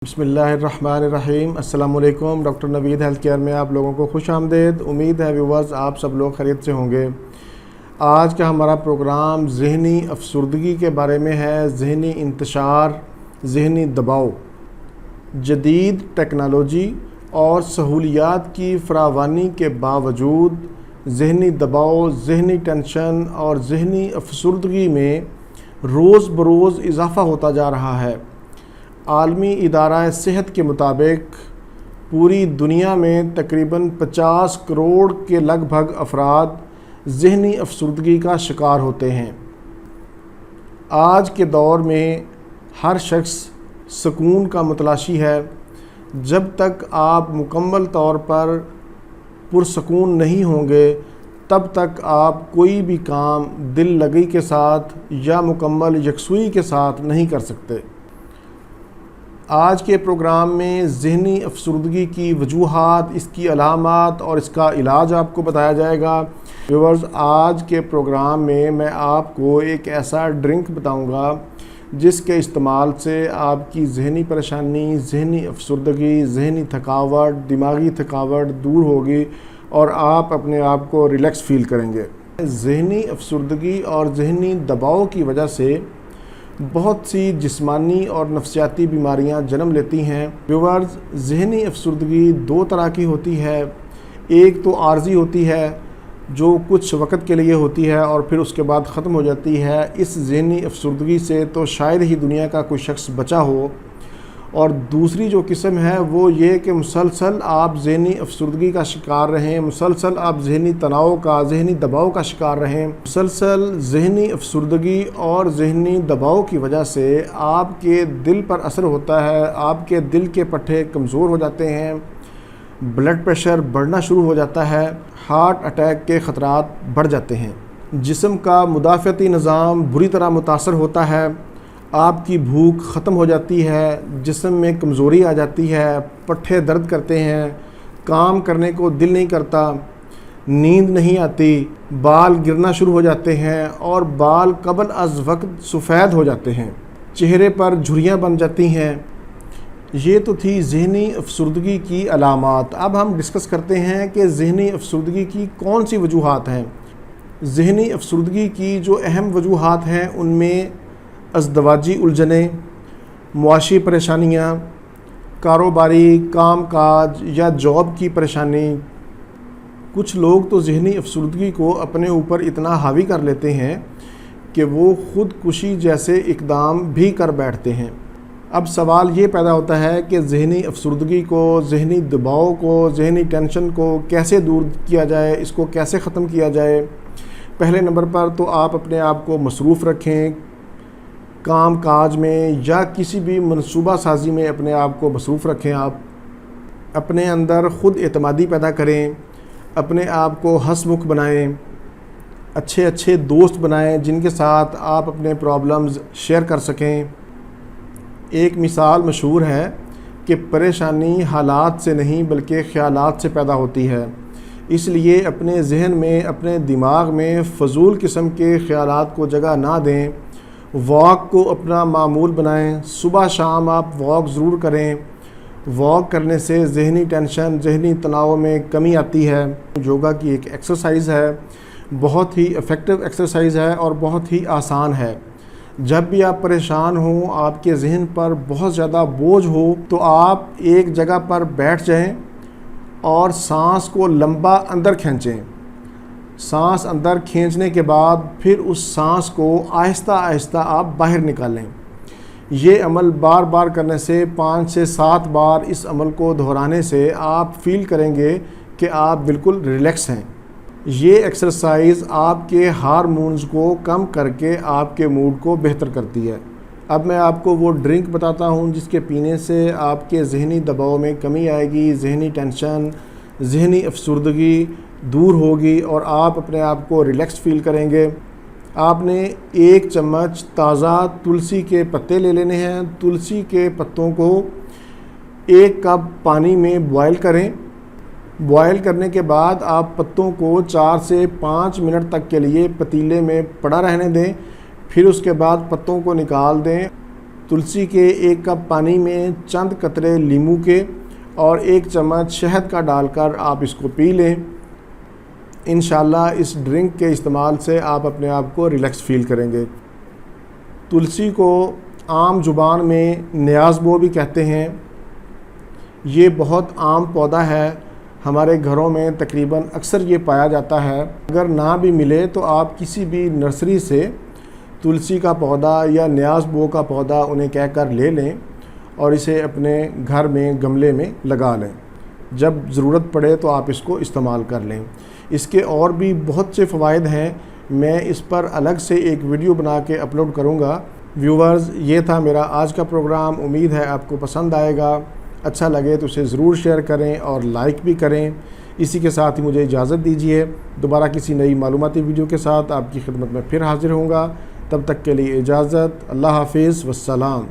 بسم اللہ الرحمن الرحیم۔ السلام علیکم۔ ڈاکٹر نوید ہیلتھ کیئر میں آپ لوگوں کو خوش آمدید۔ امید ہے ویورز آپ سب لوگ خیریت سے ہوں گے۔ آج کا ہمارا پروگرام ذہنی افسردگی کے بارے میں ہے۔ ذہنی انتشار، ذہنی دباؤ۔ جدید ٹیکنالوجی اور سہولیات کی فراوانی کے باوجود ذہنی دباؤ، ذہنی ٹینشن اور ذہنی افسردگی میں روز بروز اضافہ ہوتا جا رہا ہے۔ عالمی ادارہ صحت کے مطابق پوری دنیا میں تقریباً 50 کروڑ کے لگ بھگ افراد ذہنی افسردگی کا شکار ہوتے ہیں۔ آج کے دور میں ہر شخص سکون کا متلاشی ہے۔ جب تک آپ مکمل طور پر پرسکون نہیں ہوں گے تب تک آپ کوئی بھی کام دل لگی کے ساتھ یا مکمل یکسوئی کے ساتھ نہیں کر سکتے۔ آج کے پروگرام میں ذہنی افسردگی کی وجوہات، اس کی علامات اور اس کا علاج آپ کو بتایا جائے گا۔ ویورز، آج کے پروگرام میں آپ کو ایک ایسا ڈرنک بتاؤں گا جس کے استعمال سے آپ کی ذہنی پریشانی، ذہنی افسردگی، ذہنی تھکاوٹ، دماغی تھکاوٹ دور ہوگی اور آپ اپنے آپ کو ریلیکس فیل کریں گے۔ ذہنی افسردگی اور ذہنی دباؤ کی وجہ سے بہت سی جسمانی اور نفسیاتی بیماریاں جنم لیتی ہیں۔ ویورز، ذہنی افسردگی دو طرح کی ہوتی ہے۔ ایک تو عارضی ہوتی ہے جو کچھ وقت کے لیے ہوتی ہے اور پھر اس کے بعد ختم ہو جاتی ہے۔ اس ذہنی افسردگی سے تو شاید ہی دنیا کا کوئی شخص بچا ہو۔ اور دوسری جو قسم ہے وہ یہ کہ مسلسل آپ ذہنی افسردگی کا شکار رہیں، مسلسل آپ ذہنی تناؤ کا، ذہنی دباؤ کا شکار رہیں۔ مسلسل ذہنی افسردگی اور ذہنی دباؤ کی وجہ سے آپ کے دل پر اثر ہوتا ہے، آپ کے دل کے پٹھے کمزور ہو جاتے ہیں، بلڈ پریشر بڑھنا شروع ہو جاتا ہے، ہارٹ اٹیک کے خطرات بڑھ جاتے ہیں، جسم کا مدافعتی نظام بری طرح متاثر ہوتا ہے، آپ کی بھوک ختم ہو جاتی ہے، جسم میں کمزوری آ جاتی ہے، پٹھے درد کرتے ہیں، کام کرنے کو دل نہیں کرتا، نیند نہیں آتی، بال گرنا شروع ہو جاتے ہیں اور بال قبل از وقت سفید ہو جاتے ہیں، چہرے پر جھریاں بن جاتی ہیں۔ یہ تو تھی ذہنی افسردگی کی علامات۔ اب ہم ڈسکس کرتے ہیں کہ ذہنی افسردگی کی کون سی وجوہات ہیں۔ ذہنی افسردگی کی جو اہم وجوہات ہیں ان میں ازدواجی الجھنیں، معاشی پریشانیاں، کاروباری کام کاج یا جاب کی پریشانی۔ کچھ لوگ تو ذہنی افسردگی کو اپنے اوپر اتنا حاوی کر لیتے ہیں کہ وہ خودکشی جیسے اقدام بھی کر بیٹھتے ہیں۔ اب سوال یہ پیدا ہوتا ہے کہ ذہنی افسردگی کو، ذہنی دباؤ کو، ذہنی ٹینشن کو کیسے دور کیا جائے، اس کو کیسے ختم کیا جائے۔ پہلے نمبر پر تو آپ اپنے آپ کو مصروف رکھیں، کام کاج میں یا کسی بھی منصوبہ سازی میں اپنے آپ کو مصروف رکھیں۔ آپ اپنے اندر خود اعتمادی پیدا کریں، اپنے آپ کو ہنس مکھ بنائیں، اچھے دوست بنائیں جن کے ساتھ آپ اپنے پرابلمز شیئر کر سکیں۔ ایک مثال مشہور ہے کہ پریشانی حالات سے نہیں بلکہ خیالات سے پیدا ہوتی ہے، اس لیے اپنے ذہن میں، اپنے دماغ میں فضول قسم کے خیالات کو جگہ نہ دیں۔ واک کو اپنا معمول بنائیں، صبح شام آپ واک ضرور کریں۔ واک کرنے سے ذہنی ٹینشن، ذہنی تناؤ میں کمی آتی ہے۔ یوگا کی ایک ایکسرسائز ہے، بہت ہی ایفیکٹو ایکسرسائز ہے اور بہت ہی آسان ہے۔ جب بھی آپ پریشان ہوں، آپ کے ذہن پر بہت زیادہ بوجھ ہو تو آپ ایک جگہ پر بیٹھ جائیں اور سانس کو لمبا اندر کھینچیں۔ سانس اندر کھینچنے کے بعد پھر اس سانس کو آہستہ آہستہ آپ باہر نکالیں۔ یہ عمل بار بار کرنے سے 5 سے 7 بار اس عمل کو دہرانے سے آپ فیل کریں گے کہ آپ بالکل ریلیکس ہیں۔ یہ ایکسرسائز آپ کے ہارمونز کو کم کر کے آپ کے موڈ کو بہتر کرتی ہے۔ اب میں آپ کو وہ ڈرنک بتاتا ہوں جس کے پینے سے آپ کے ذہنی دباؤ میں کمی آئے گی، ذہنی ٹینشن، ذہنی افسردگی دور ہوگی اور آپ اپنے آپ کو ریلیکس فیل کریں گے۔ آپ نے 1 چمچ تازہ تلسی کے پتے لے لینے ہیں۔ تلسی کے پتوں کو 1 کپ پانی میں بوائل کریں۔ بوائل کرنے کے بعد آپ پتوں کو 4 سے 5 منٹ تک کے لیے پتیلے میں پڑا رہنے دیں، پھر اس کے بعد پتوں کو نکال دیں۔ تلسی کے 1 کپ پانی میں چند قطرے لیمو کے اور 1 چمچ شہد کا ڈال کر آپ اس کو پی لیں۔ انشاءاللہ اس ڈرنک کے استعمال سے آپ اپنے آپ کو ریلیکس فیل کریں گے۔ تلسی کو عام زبان میں نیازبو بھی کہتے ہیں۔ یہ بہت عام پودا ہے، ہمارے گھروں میں تقریباً اکثر یہ پایا جاتا ہے۔ اگر نہ بھی ملے تو آپ کسی بھی نرسری سے تلسی کا پودا یا نیازبو کا پودا انہیں کہہ کر لے لیں اور اسے اپنے گھر میں گملے میں لگا لیں۔ جب ضرورت پڑے تو آپ اس کو استعمال کر لیں۔ اس کے اور بھی بہت سے فوائد ہیں، میں اس پر الگ سے ایک ویڈیو بنا کے اپلوڈ کروں گا۔ ویورز، یہ تھا میرا آج کا پروگرام، امید ہے آپ کو پسند آئے گا۔ اچھا لگے تو اسے ضرور شیئر کریں اور لائک بھی کریں۔ اسی کے ساتھ ہی مجھے اجازت دیجیے، دوبارہ کسی نئی معلوماتی ویڈیو کے ساتھ آپ کی خدمت میں پھر حاضر ہوں گا۔ تب تک کے لیے اجازت، اللہ حافظ والسلام۔